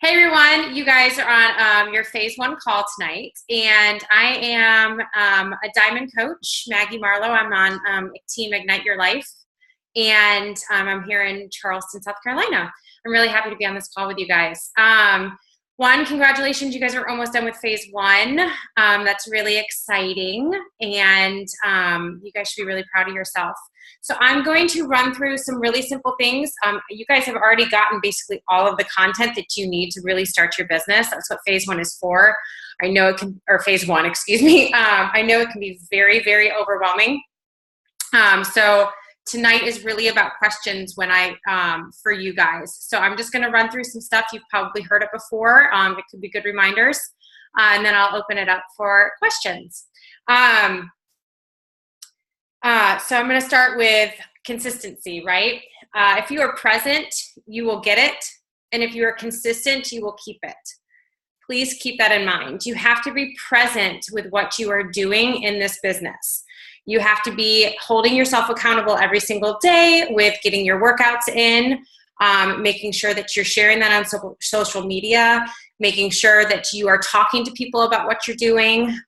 Hey everyone, you guys are on your phase one call tonight, and I am a diamond coach, Maggie Marlowe. I'm on Team Ignite Your Life, and I'm here in Charleston, South Carolina. I'm really happy to be on this call with you guys. One, congratulations, you guys are almost done with phase one. That's really exciting, and you guys should be really proud of yourself. So I'm going to run through some really simple things. You guys have already gotten basically all of the content that you need to really start your business. That's what phase one is for. I know it can, or phase one, excuse me. I know it can be very, very overwhelming. So tonight is really about questions for you guys. So I'm just going to run through some stuff. You've probably heard it before. It could be good reminders. And then I'll open it up for questions. So I'm going to start with consistency, right? If you are present, you will get it. And if you are consistent, you will keep it. Please keep that in mind. You have to be present with what you are doing in this business. You have to be holding yourself accountable every single day with getting your workouts in, making sure that you're sharing that on social media, making sure that you are talking to people about what you're doing.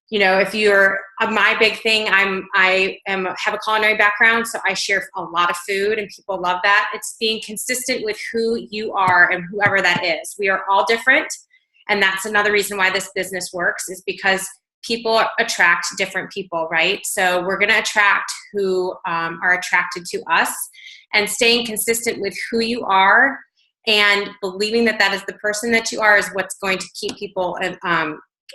If you're my big thing, I have a culinary background, so I share a lot of food, and people love that. It's being consistent with who you are and whoever that is. We are all different, and that's another reason why this business works, is because people attract different people, right? So we're going to attract who are attracted to us, and staying consistent with who you are and believing that that is the person that you are is what's going to keep people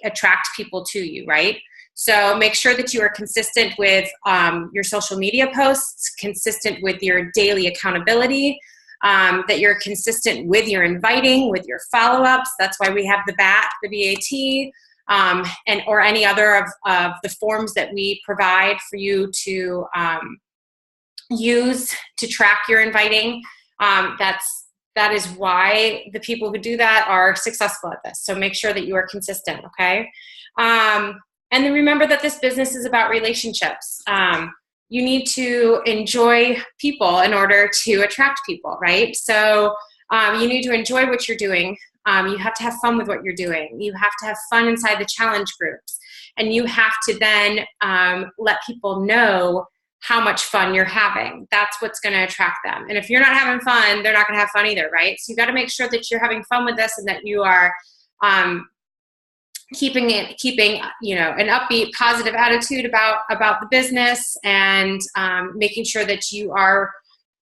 attract people to you, right? So make sure that you are consistent with your social media posts, consistent with your daily accountability, that you're consistent with your inviting, with your follow-ups. That's why we have the BAT, the BAT, or any other of the forms that we provide for you to use to track your inviting. That is why the people who do that are successful at this. So make sure that you are consistent, okay? And then remember that this business is about relationships. You need to enjoy people in order to attract people, right? So you need to enjoy what you're doing. You have to have fun with what you're doing. You have to have fun inside the challenge groups. And you have to then let people know how much fun you're having. That's what's going to attract them. And if you're not having fun, they're not going to have fun either, right? So you got to make sure that you're having fun with this and that you are keeping an upbeat, positive attitude about the business, and making sure that you are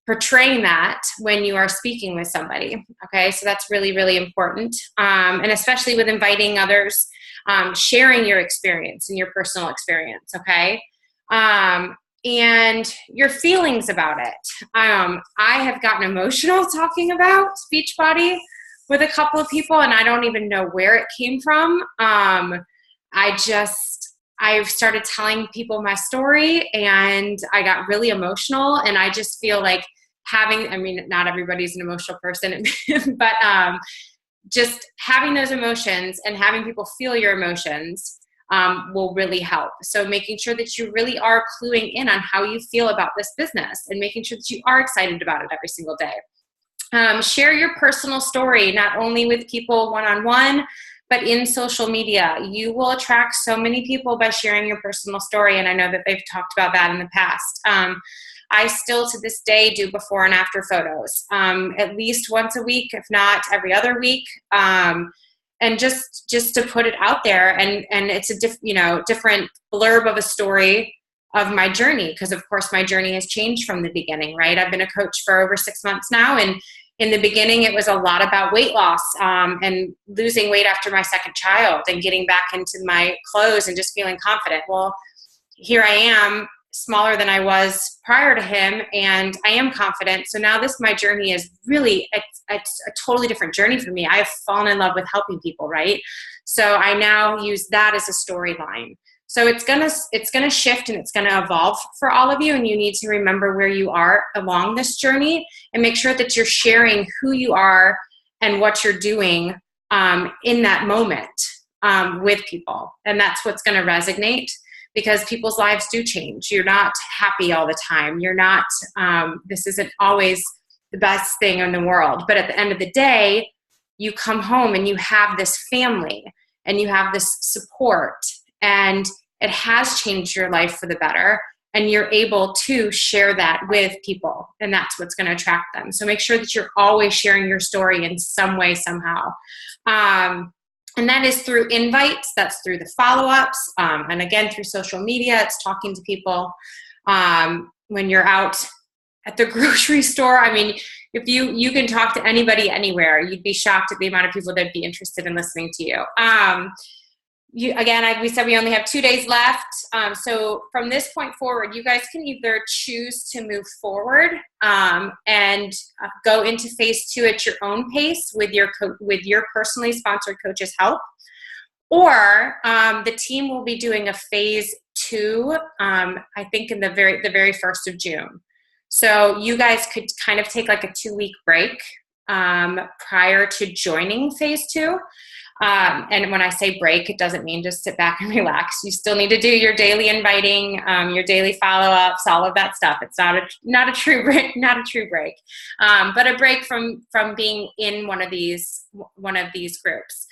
portraying that when you are speaking with somebody. Okay, so that's really, really important. And especially with inviting others, sharing your experience and your personal experience. Okay. And your feelings about it. I have gotten emotional talking about Beachbody with a couple of people, and I don't even know where it came from. I've started telling people my story, and I got really emotional, and I just feel like not everybody's an emotional person, but just having those emotions and having people feel your emotions will really help. So making sure that you really are cluing in on how you feel about this business, and making sure that you are excited about it every single day. Share your personal story, not only with people one-on-one, but in social media. You will attract so many people by sharing your personal story, and I know that they've talked about that in the past. I still to this day do before and after photos, at least once a week, if not every other week. And just to put it out there, and it's a different blurb of a story of my journey, because of course my journey has changed from the beginning, right? I've been a coach for over 6 months now, and in the beginning it was a lot about weight loss and losing weight after my second child and getting back into my clothes and just feeling confident. Well, here I am, smaller than I was prior to him, and I am confident. So now my journey is really, it's a totally different journey for me. I have fallen in love with helping people, right? So I now use that as a storyline. So it's gonna shift, and it's gonna evolve for all of you, and you need to remember where you are along this journey and make sure that you're sharing who you are and what you're doing in that moment with people. And that's what's gonna resonate, because people's lives do change. You're not happy all the time. You're not, this isn't always the best thing in the world. But at the end of the day, you come home and you have this family and you have this support, and it has changed your life for the better, and you're able to share that with people, and that's what's going to attract them. So make sure that you're always sharing your story in some way, somehow. And that is through invites, that's through the follow-ups, and again, through social media, it's talking to people. When you're out at the grocery store, I mean, if you can talk to anybody anywhere, you'd be shocked at the amount of people that'd be interested in listening to you. We said we only have 2 days left. So from this point forward, you guys can either choose to move forward and go into phase 2 at your own pace with your personally sponsored coach's help, or the team will be doing a phase 2. I think in the very 1st of June. So you guys could kind of take like a 2-week break prior to joining phase 2. And when I say break, it doesn't mean just sit back and relax. You still need to do your daily inviting, your daily follow-ups, all of that stuff. It's not a true break, but a break from being in one of these groups.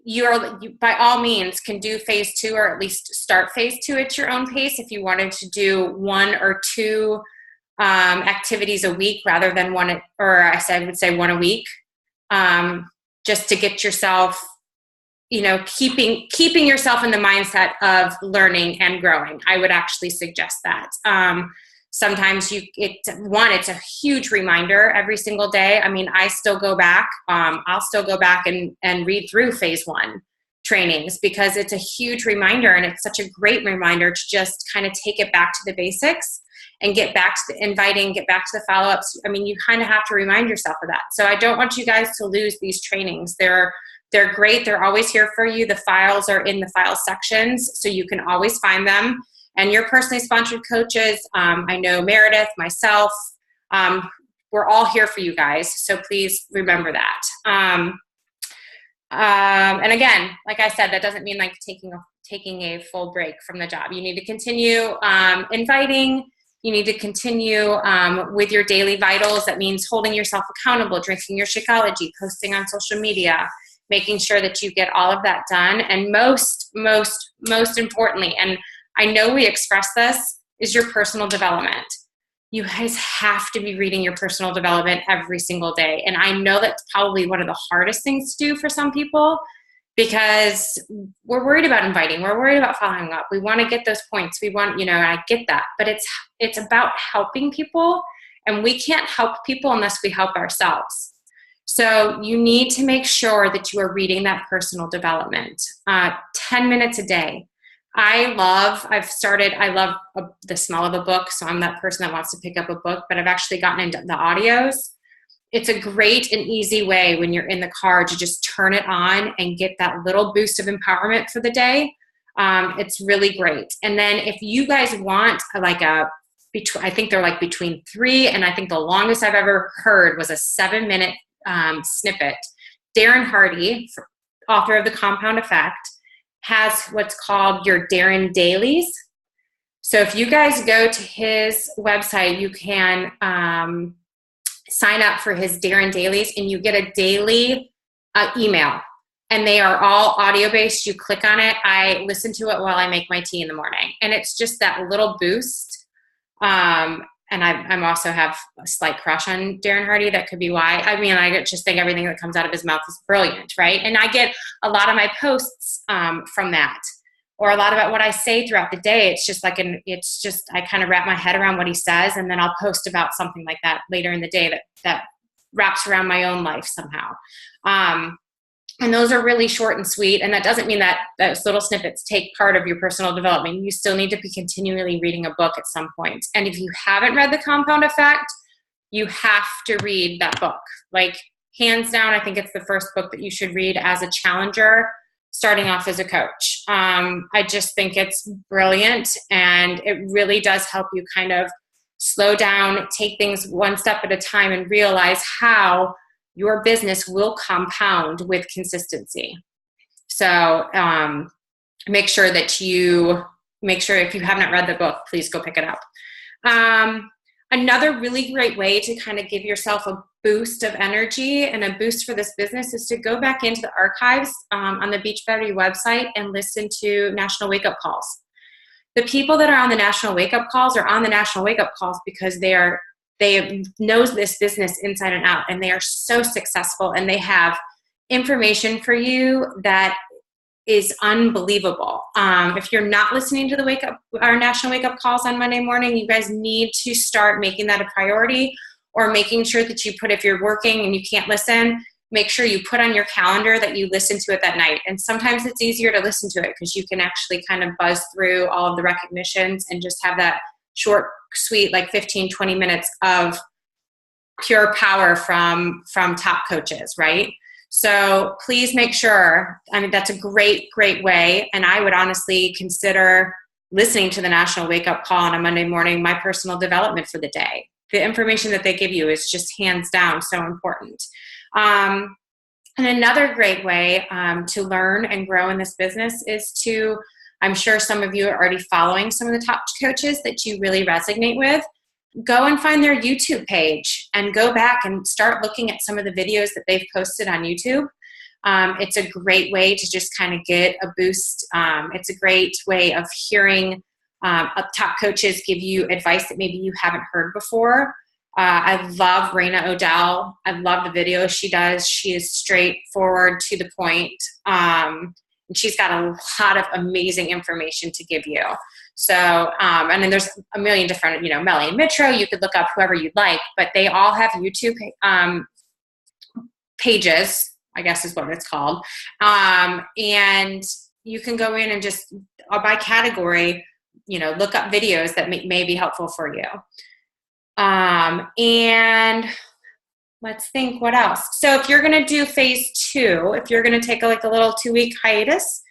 You by all means can do phase 2, or at least start phase 2 at your own pace if you wanted to do 1 or 2 activities a week rather than one, or I would say 1 a week, just to get yourself, keeping yourself in the mindset of learning and growing. I would actually suggest that. Sometimes it's a huge reminder every single day. I mean, I still go back. I'll still go back and read through phase 1 trainings, because it's a huge reminder, and it's such a great reminder to just kind of take it back to the basics and get back to the inviting, get back to the follow-ups. I mean, you kind of have to remind yourself of that. So I don't want you guys to lose these trainings. They're great. They're always here for you. The files are in the file sections, so you can always find them. And your personally sponsored coaches, I know Meredith, myself, we're all here for you guys. So please remember that. And again, like I said, that doesn't mean like taking a full break from the job. You need to continue inviting. You need to continue with your daily vitals. That means holding yourself accountable, drinking your Shakeology, posting on social media, making sure that you get all of that done. And most importantly, and I know we express this, is your personal development. You guys have to be reading your personal development every single day. And I know that's probably one of the hardest things to do for some people, because we're worried about inviting. We're worried about following up. We want to get those points. We want, I get that. But it's about helping people, and we can't help people unless we help ourselves. So you need to make sure that you are reading that personal development. 10 minutes a day. I love the smell of a book, so I'm that person that wants to pick up a book, but I've actually gotten into the audios. It's a great and easy way when you're in the car to just turn it on and get that little boost of empowerment for the day. It's really great. And then if you guys want I think they're like between 3, and I think the longest I've ever heard was a 7-minute snippet. Darren Hardy, author of The Compound Effect, has what's called your Darren Dailies. So if you guys go to his website, you can sign up for his Darren Dailies, and you get a daily email. And they are all audio-based. You click on it. I listen to it while I make my tea in the morning. And it's just that little boost. And I also have a slight crush on Darren Hardy. That could be why. I mean, I just think everything that comes out of his mouth is brilliant, right? And I get a lot of my posts from that, or a lot about what I say throughout the day. It's just I kind of wrap my head around what he says, and then I'll post about something like that later in the day that wraps around my own life somehow. And those are really short and sweet. And that doesn't mean that those little snippets take part of your personal development. You still need to be continually reading a book at some point. And if you haven't read The Compound Effect, you have to read that book. Like, hands down, I think it's the first book that you should read as a challenger starting off as a coach. I just think it's brilliant, and it really does help you kind of slow down, take things one step at a time, and realize how your business will compound with consistency. So make sure if you haven't read the book, please go pick it up. Another really great way to kind of give yourself a boost of energy and a boost for this business is to go back into the archives on the Beachbody website and listen to National Wake Up Calls. The people that are on the National Wake Up Calls are on the National Wake Up Calls because they know this business inside and out, and they are so successful, and they have information for you that is unbelievable. If you're not listening to our National Wake Up Calls on Monday morning, you guys need to start making that a priority, or making sure that you put, if you're working and you can't listen, make sure you put on your calendar that you listen to it that night. And sometimes it's easier to listen to it because you can actually kind of buzz through all of the recognitions and just have that short, sweet, like 15, 20 minutes of pure power from top coaches, right? So please make sure, I mean, that's a great, great way. And I would honestly consider listening to the National Wake Up Call on a Monday morning, my personal development for the day. The information that they give you is just hands down so important. And another great way to learn and grow in this business is to, I'm sure some of you are already following some of the top coaches that you really resonate with. Go and find their YouTube page and go back and start looking at some of the videos that they've posted on YouTube. It's a great way to just kind of get a boost. It's a great way of hearing top coaches give you advice that maybe you haven't heard before. I love Raina Odell. I love the videos she does. She is straightforward, to the point. And she's got a lot of amazing information to give you. So, and then there's a million different, Melanie Mitro, you could look up whoever you'd like, but they all have YouTube pages, I guess is what it's called. And you can go in and just, by category, look up videos that may be helpful for you. And let's think what else. So if you're going to do phase 2, if you're going to take a little 2-week hiatus,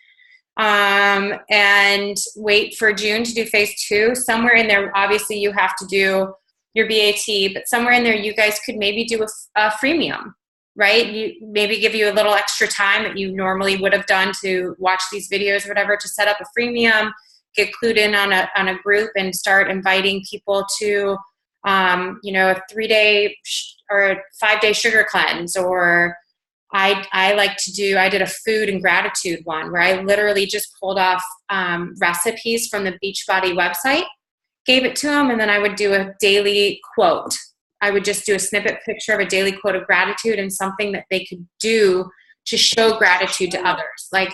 and wait for June to do phase 2, somewhere in there, obviously you have to do your BAT, but somewhere in there, you guys could maybe do a freemium, right? You maybe give you a little extra time that you normally would have done to watch these videos or whatever, to set up a freemium, get clued in on a group, and start inviting people to, a 3-day or a 5-day sugar cleanse. Or I did a food and gratitude one where I literally just pulled off recipes from the Beachbody website, gave it to them, and then I would do a daily quote. I would just do a snippet picture of a daily quote of gratitude and something that they could do to show gratitude to others, like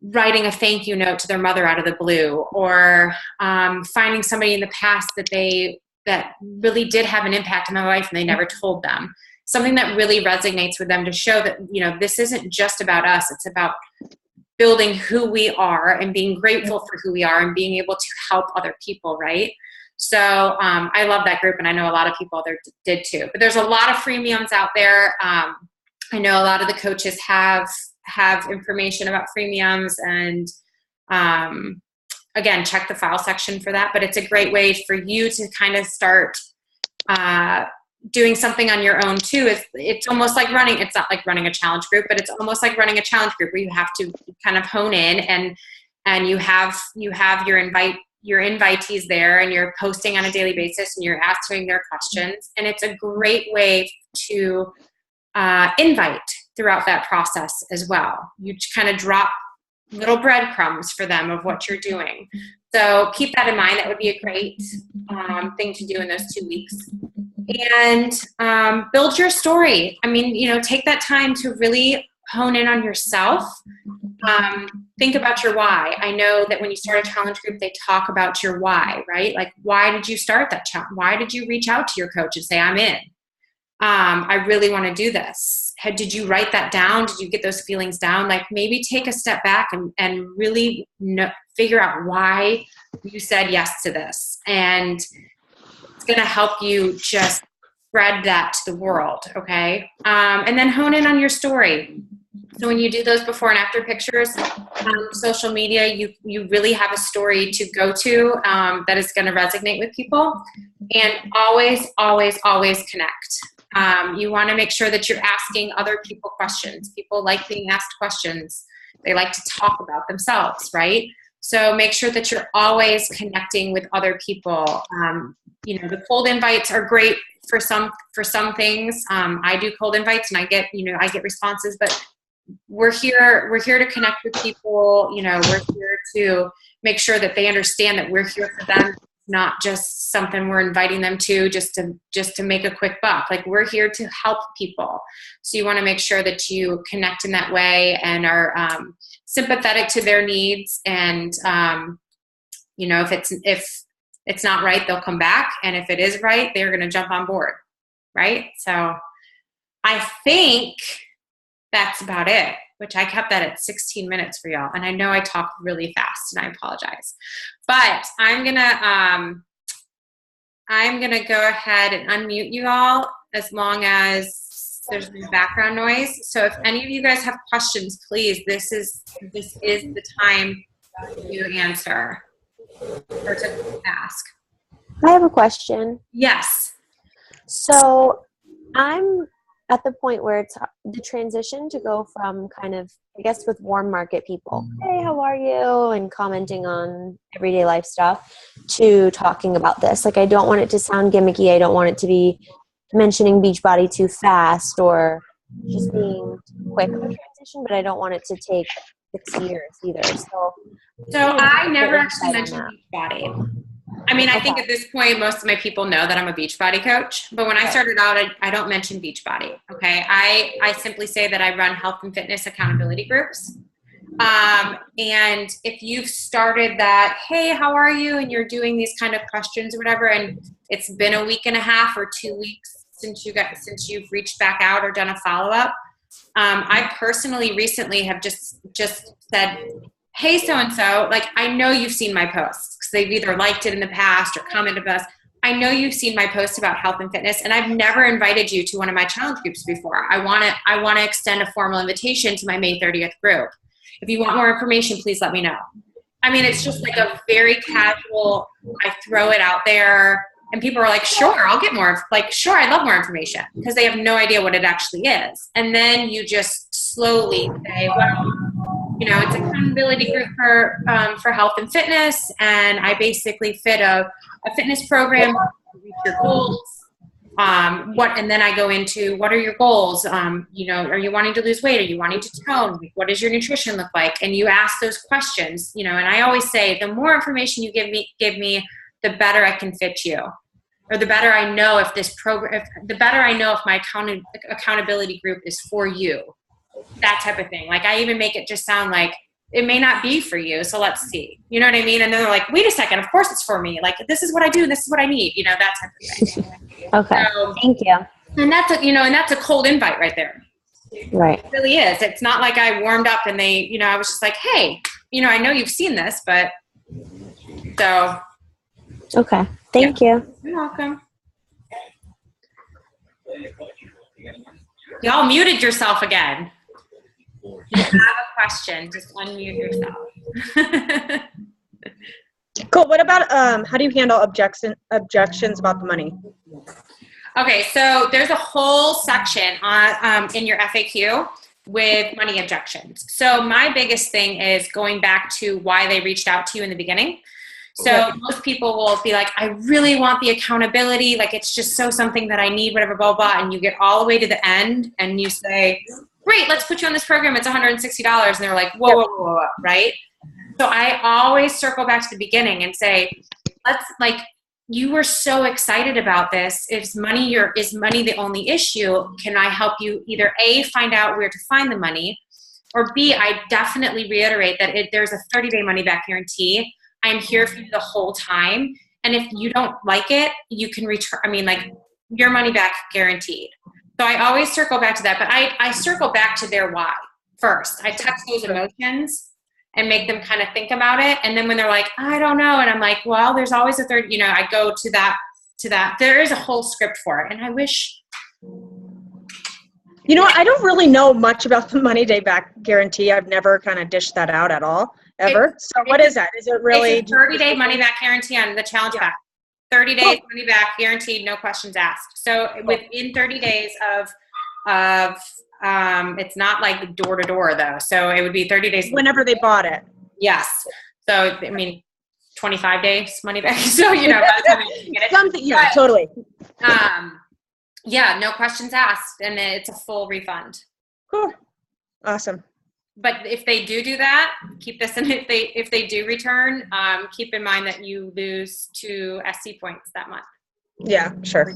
writing a thank you note to their mother out of the blue, or finding somebody in the past that really did have an impact on my life and they never told them. Something that really resonates with them, to show that, this isn't just about us. It's about building who we are and being grateful for who we are and being able to help other people, right? So I love that group, and I know a lot of people there did too. But there's a lot of freemiums out there. I know a lot of the coaches have information about freemiums, and again, check the file section for that. But it's a great way for you to kind of start doing something on your own too. It's almost like it's not like running a challenge group, but it's almost like running a challenge group where you have to kind of hone in, and you have your invitees there, and you're posting on a daily basis, and you're answering their questions. And it's a great way to invite throughout that process as well. You kind of drop little breadcrumbs for them of what you're doing. So keep that in mind. That would be a great thing to do in those 2 weeks. And build your story. I mean, take that time to really hone in on yourself. Think about your why. I know that when you start a challenge group, they talk about your why, right? Like, why did you start that challenge? Why did you reach out to your coach and say, I'm in? I really want to do this. Did you write that down? Did you get those feelings down? Like, maybe take a step back and really figure out why you said yes to this. And it's going to help you just spread that to the world, okay? And then hone in on your story. So when you do those before and after pictures on social media, you really have a story to go to that is going to resonate with people. And always, always, always connect. You want to make sure that you're asking other people questions. People like being asked questions. They like to talk about themselves, right? So make sure that you're always connecting with other people. The cold invites are great for some things. I do cold invites and I get responses, but we're here to connect with people. We're here to make sure that they understand that we're here for them, not just something we're inviting them to just to make a quick buck. Like, we're here to help people. So you want to make sure that you connect in that way and are sympathetic to their needs. And if it's not right, they'll come back, and if it is right, they're going to jump on board, right? So I think that's about it, which I kept that at 16 minutes for y'all. And I know I talk really fast, and I apologize. But I'm gonna go ahead and unmute you all as long as there's no background noise. So if any of you guys have questions, please, this is the time to answer or to ask. I have a question. Yes. So I'm at the point where it's the transition to go from kind of, I guess, with warm market people, hey, how are you? And commenting on everyday life stuff, to talking about this. Like, I don't want it to sound gimmicky. I don't want it to be mentioning Beachbody too fast or just being quick of a transition, but I don't want it to take 6 years either. So I never actually mentioned Beachbody. I mean, I think at this point, most of my people know that I'm a Beachbody coach. But when I started out, I don't mention Beachbody. Okay. I simply say that I run health and fitness accountability groups. And if you've started that, hey, how are you? And you're doing these kind of questions or whatever, and it's been a week and a half or 2 weeks since you've reached back out or done a follow-up. I personally recently have just said, hey, so-and-so, like, I know you've seen my posts because they've either liked it in the past or commented about us. I know you've seen my posts about health and fitness, and I've never invited you to one of my challenge groups before. I want to extend a formal invitation to my May 30th group. If you want more information, please let me know. I mean, it's just like a very casual, I throw it out there, and people are like, sure, I'll get more. Like, sure, I'd love more information, because they have no idea what it actually is. And then you just slowly say, well, it's an accountability group for health and fitness, and I basically fit a fitness program to reach your goals. And then I go into, what are your goals? Are you wanting to lose weight? Are you wanting to tone? What does your nutrition look like? And you ask those questions, and I always say, the more information you give me, the better I can fit you, or the better I know if my accountability group is for you. That type of thing. Like, I even make it just sound like it may not be for you, so let's see. You know what I mean? And then they're like, wait a second, of course it's for me. Like, this is what I do, this is what I need, that type of thing. Okay. So, thank you. And that's a cold invite right there. Right. It really is. It's not like I warmed up and I was just like, hey, I know you've seen this, but so. Okay. Thank you. You're welcome. Y'all muted yourself again. If you have a question, just unmute yourself. Cool. What about how do you handle objections about the money? Okay, so there's a whole section on in your FAQ with money objections. So my biggest thing is going back to why they reached out to you in the beginning. So most people will be like, I really want the accountability. Like, it's just something that I need, whatever, blah, blah. And you get all the way to the end and you say, great, let's put you on this program. It's $160. And they're like, whoa, right? So I always circle back to the beginning and say, you were so excited about this. Is money the only issue? Can I help you either A, find out where to find the money, or B, I definitely reiterate that there's a 30-day money back guarantee. I'm here for you the whole time. And if you don't like it, you can return, your money back guaranteed. So I always circle back to that, but I circle back to their why first. I text those emotions and make them kind of think about it. And then when they're like, I don't know. And I'm like, well, there's always a third, I go to that. There is a whole script for it. And I wish. I don't really know much about the money day back guarantee. I've never kind of dished that out at all, ever. So what is that? Is it really? It's a 30-day money back guarantee on the challenge pack. 30 days money back guaranteed, no questions asked. So within 30 days of it's not like door to door though. So it would be 30 days. Whenever they bought it. Yes. So, I mean, 25 days money back. So, by the time you get it. Something, yeah, totally. Yeah, no questions asked, and it's a full refund. Cool. Awesome. But if they do that, keep this in. If they do return, keep in mind that you lose 2 SC points that month. Yeah, sure.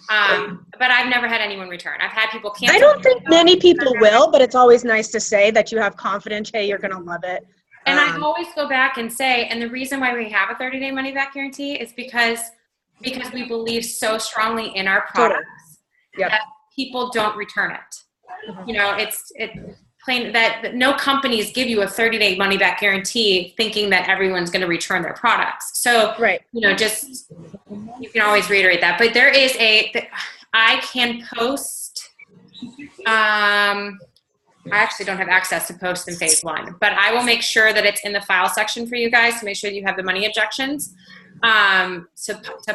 But I've never had anyone return. I've had people cancel. I don't think many people will, but it's always nice to say that you have confidence. Hey, you're going to love it. And I always go back and say, and the reason why we have a 30-day money-back guarantee is because we believe so strongly in our products that people don't return it. It's plain that no companies give you a 30-day money-back guarantee thinking that everyone's going to return their products. So, just you can always reiterate that. But there is I can post. I actually don't have access to post in phase 1, but I will make sure that it's in the file section for you guys to make sure that you have the money objections to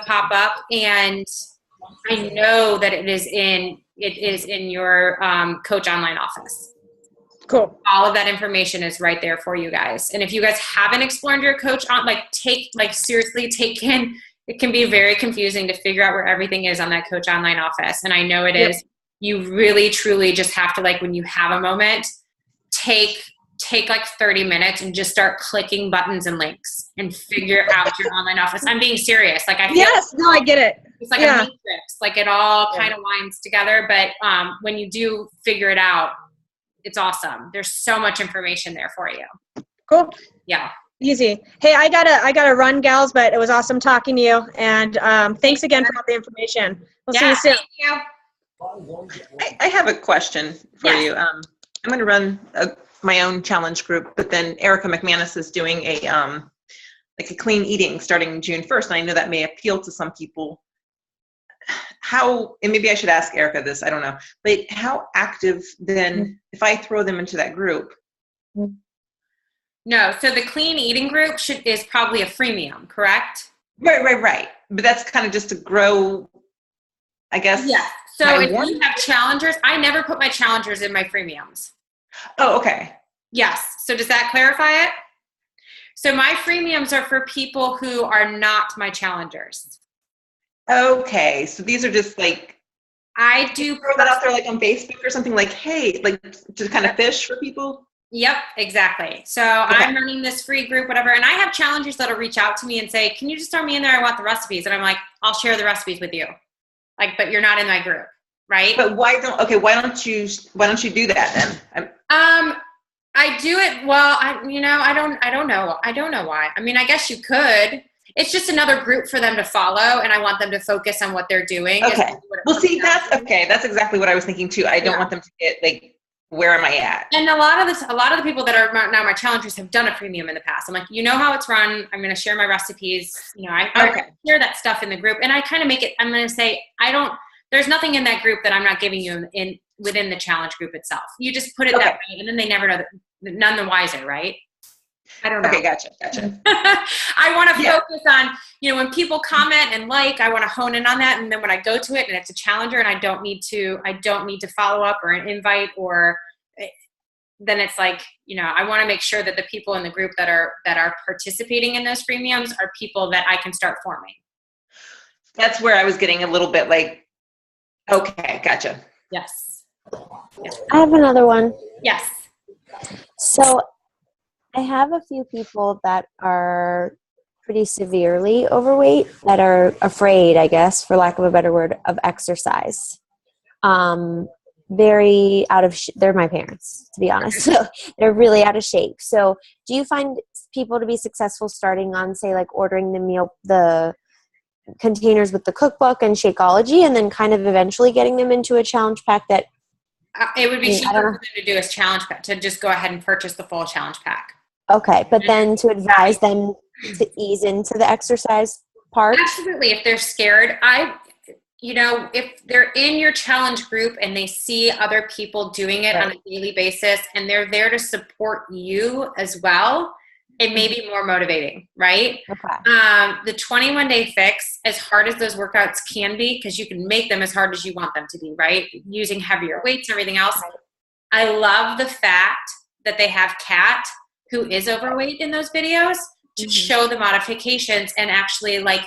pop up. And I know that it is in your Coach Online office. Cool. All of that information is right there for you guys. And if you guys haven't explored your Coach on, seriously take in, it can be very confusing to figure out where everything is on that Coach Online office. And I know it is. You really, truly just have to, when you have a moment, take 30 minutes and just start clicking buttons and links and figure out your online office. I'm being serious. I feel I get it. It's like a matrix. It all kind of winds together. But when you do figure it out, it's awesome. There's so much information there for you. Cool. Yeah. Easy. Hey, I gotta run, gals, but it was awesome talking to you. And thanks again for all the information. We'll see you soon. Thank you. I have a question for you. I'm going to run my own challenge group, but then Erica McManus is doing a clean eating starting June 1st, and I know that may appeal to some people. And maybe I should ask Erica this, I don't know, but how active then, if I throw them into that group? No, so the clean eating group is probably a freemium, correct? Right. But that's kind of just to grow, I guess. Yeah. So if you have challengers, I never put my challengers in my freemiums. Oh, okay. Yes. So does that clarify it? So my freemiums are for people who are not my challengers. Okay. So these are just I do throw that out there on Facebook or something hey, to kind of fish for people? Yep, exactly. So I'm running this free group, whatever. And I have challengers that'll reach out to me and say, can you just throw me in there? I want the recipes. And I'm like, I'll share the recipes with you. But you're not in my group, right? But why don't you do that then? I do it. Well, I don't know. I don't know why. I mean, I guess you could. It's just another group for them to follow, and I want them to focus on what they're doing. Okay. Well, see, that's exactly what I was thinking too. I don't want them to get where am I at? And a lot of the people that are now my challengers have done a premium in the past. I'm like, how it's run. I'm going to share my recipes. I share that stuff in the group, and I kind of make it. I'm going to say there's nothing in that group that I'm not giving you within the challenge group itself. You just put it that way, and then they never know. None the wiser, right? I don't know. Okay, gotcha. I want to focus on, when people comment and I want to hone in on that. And then when I go to it and it's a challenger and I don't need to follow up or an invite then it's I want to make sure that the people in the group that are participating in those premiums are people that I can start forming. That's where I was getting a little bit okay, gotcha. Yes. I have another one. Yes. So I have a few people that are pretty severely overweight that are afraid, I guess, for lack of a better word, of exercise. Very out of they're my parents, to be honest. So they're really out of shape. So do you find people to be successful starting on, say, ordering the containers with the cookbook and Shakeology, and then kind of eventually getting them into a challenge pack that it would be cheaper for them to do a challenge pack, to just go ahead and purchase the full challenge pack. Okay, but then to advise them to ease into the exercise part? Absolutely. If they're scared, if they're in your challenge group and they see other people doing it on a daily basis and they're there to support you as well, it may be more motivating, right? Okay. The 21-day fix, as hard as those workouts can be, because you can make them as hard as you want them to be, right? Using heavier weights and everything else. I love the fact that they have CAT who is overweight in those videos to show the modifications and actually like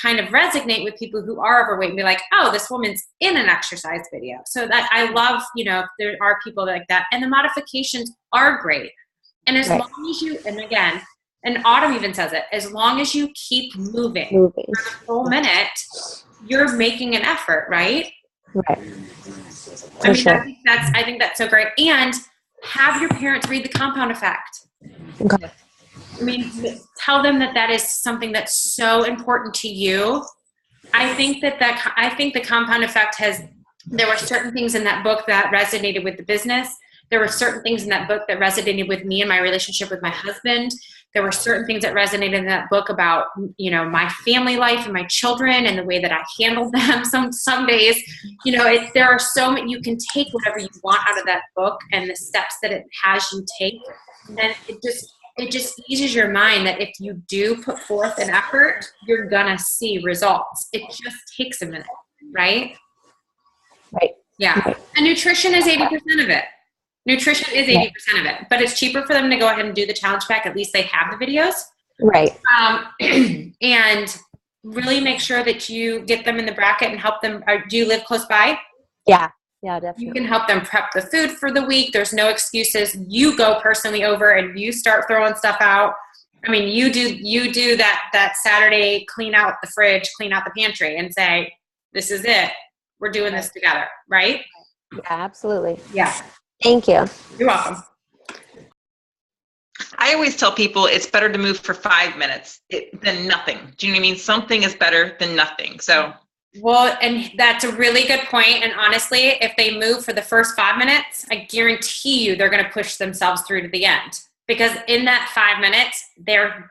kind of resonate with people who are overweight and be like, oh, this woman's in an exercise video. So that I love, you know, there are people like that, and the modifications are great. And as long as you, and again, and Autumn even says it, as long as you keep moving for the full minute, you're making an effort, right? Right. I mean, I think that's so great. And have your parents read The Compound Effect. Okay. I mean, tell them that is something that's so important to you. I think The Compound Effect there were certain things in that book that resonated with the business. There were certain things in that book that resonated with me and my relationship with my husband. There were certain things that resonated in that book about, you know, my family life and my children and the way that I handled them. Some days, you know, there are so many, you can take whatever you want out of that book and the steps that it has you take. And it just eases your mind that if you do put forth an effort, you're gonna see results. It just takes a minute, right? Right. Yeah. Right. And nutrition is 80% of it. Nutrition is 80% of it, but it's cheaper for them to go ahead and do the challenge pack. At least they have the videos. Right. And really make sure that you get them in the bracket and help them. Do you live close by? Yeah. Yeah, definitely. You can help them prep the food for the week. There's no excuses. You go personally over and you start throwing stuff out. I mean, you do that Saturday, clean out the fridge, clean out the pantry and say, this is it. We're doing this together, right? Yeah, absolutely. Yeah. Thank you. You're welcome. I always tell people it's better to move for 5 minutes than nothing. Do you know what I mean? Something is better than nothing. So. Well, and that's a really good point. And honestly, if they move for the first 5 minutes, I guarantee you they're going to push themselves through to the end. Because in that 5 minutes, their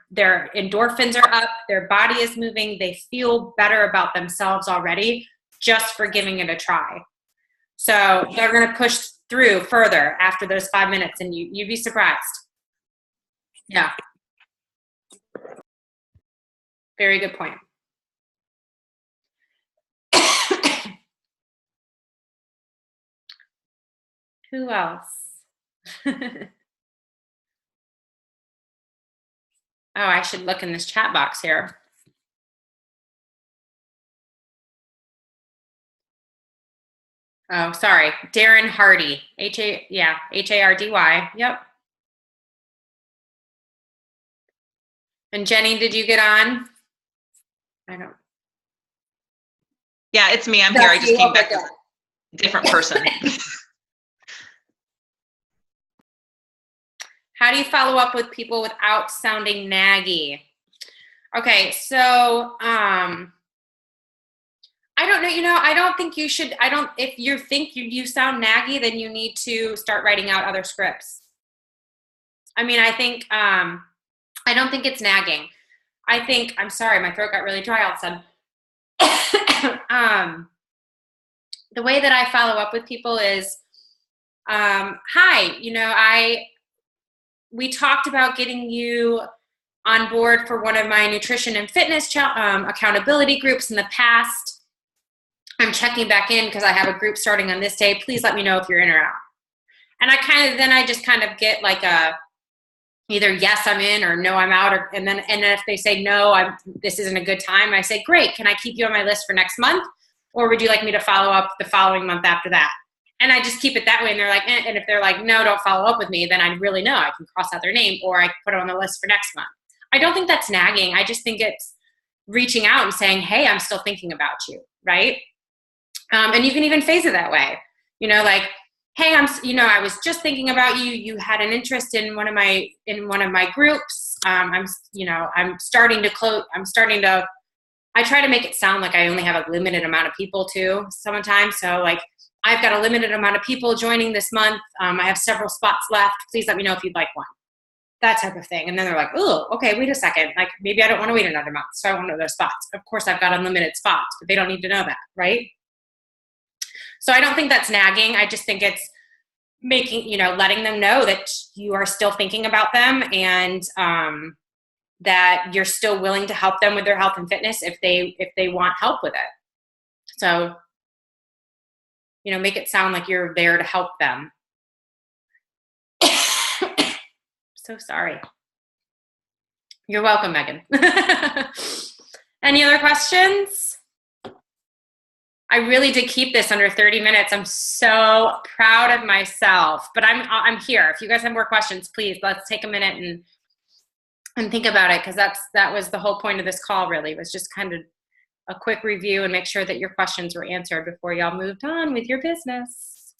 endorphins are up, their body is moving, they feel better about themselves already just for giving it a try. So they're going to push through further after those 5 minutes, and you'd be surprised. Yeah. Very good point. Who else? Oh, I should look in this chat box here. Oh, sorry. Darren Hardy. Hardy. Yep. And Jenny, did you get on? I don't. Yeah, it's me. I'm here. I just came back as a different person. How do you follow up with people without sounding naggy? Okay, so I don't know, I don't think you should, if you think you sound naggy, then you need to start writing out other scripts. I mean, I think, I don't think it's nagging. I'm sorry, my throat got really dry all of a sudden. The way that I follow up with people is, hi, we talked about getting you on board for one of my nutrition and fitness accountability groups in the past. I'm checking back in because I have a group starting on this day. Please let me know if you're in or out. And I just kind of get like either yes, I'm in, or no, I'm out. And then if they say no, this isn't a good time, I say, great, can I keep you on my list for next month? Or would you like me to follow up the following month after that? And I just keep it that way. And they're like, and if they're like, no, don't follow up with me, then I really know. I can cross out their name, or I can put it on the list for next month. I don't think that's nagging. I just think it's reaching out and saying, hey, I'm still thinking about you, right? And you can even phrase it that way. Like, hey, I was just thinking about you. You had an interest in one of my groups. I try to make it sound like I only have a limited amount of people too sometimes. So like, I've got a limited amount of people joining this month. I have several spots left. Please let me know if you'd like one. That type of thing. And then they're like, oh, okay, wait a second. Like, maybe I don't want to wait another month, so I want those spots. Of course, I've got unlimited spots, but they don't need to know that, right? So I don't think that's nagging. I just think it's making, letting them know that you are still thinking about them, and that you're still willing to help them with their health and fitness if they want help with it. So, make it sound like you're there to help them. So sorry. You're welcome, Megan. Any other questions? I really did keep this under 30 minutes. I'm so proud of myself, but I'm here. If you guys have more questions, please, let's take a minute and think about it, because that was the whole point of this call, really, was just kind of a quick review and make sure that your questions were answered before y'all moved on with your business.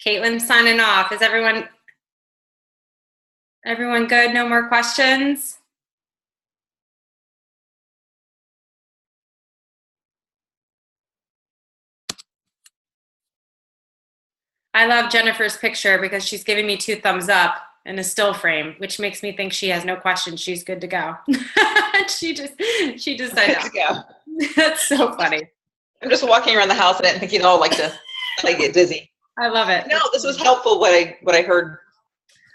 Caitlin's signing off. Is everyone good? No more questions? I love Jennifer's picture because she's giving me 2 thumbs up in a still frame, which makes me think she has no questions. She's good to go. she just said Good to go. That's so funny. I'm just walking around the house and I think you'd all like to get dizzy. I love it. No, this was helpful, what I heard.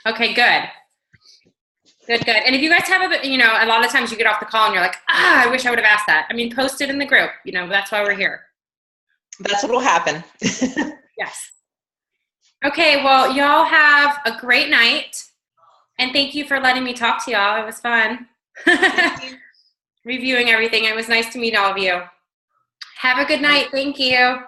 Okay, good. Good. And if you guys have a lot of times you get off the call and you're like, I wish I would have asked that. I mean, post it in the group. That's why we're here. That's what will happen. Yes. Okay, well, y'all have a great night. And thank you for letting me talk to y'all. It was fun. Reviewing everything. It was nice to meet all of you. Have a good night. Thank you.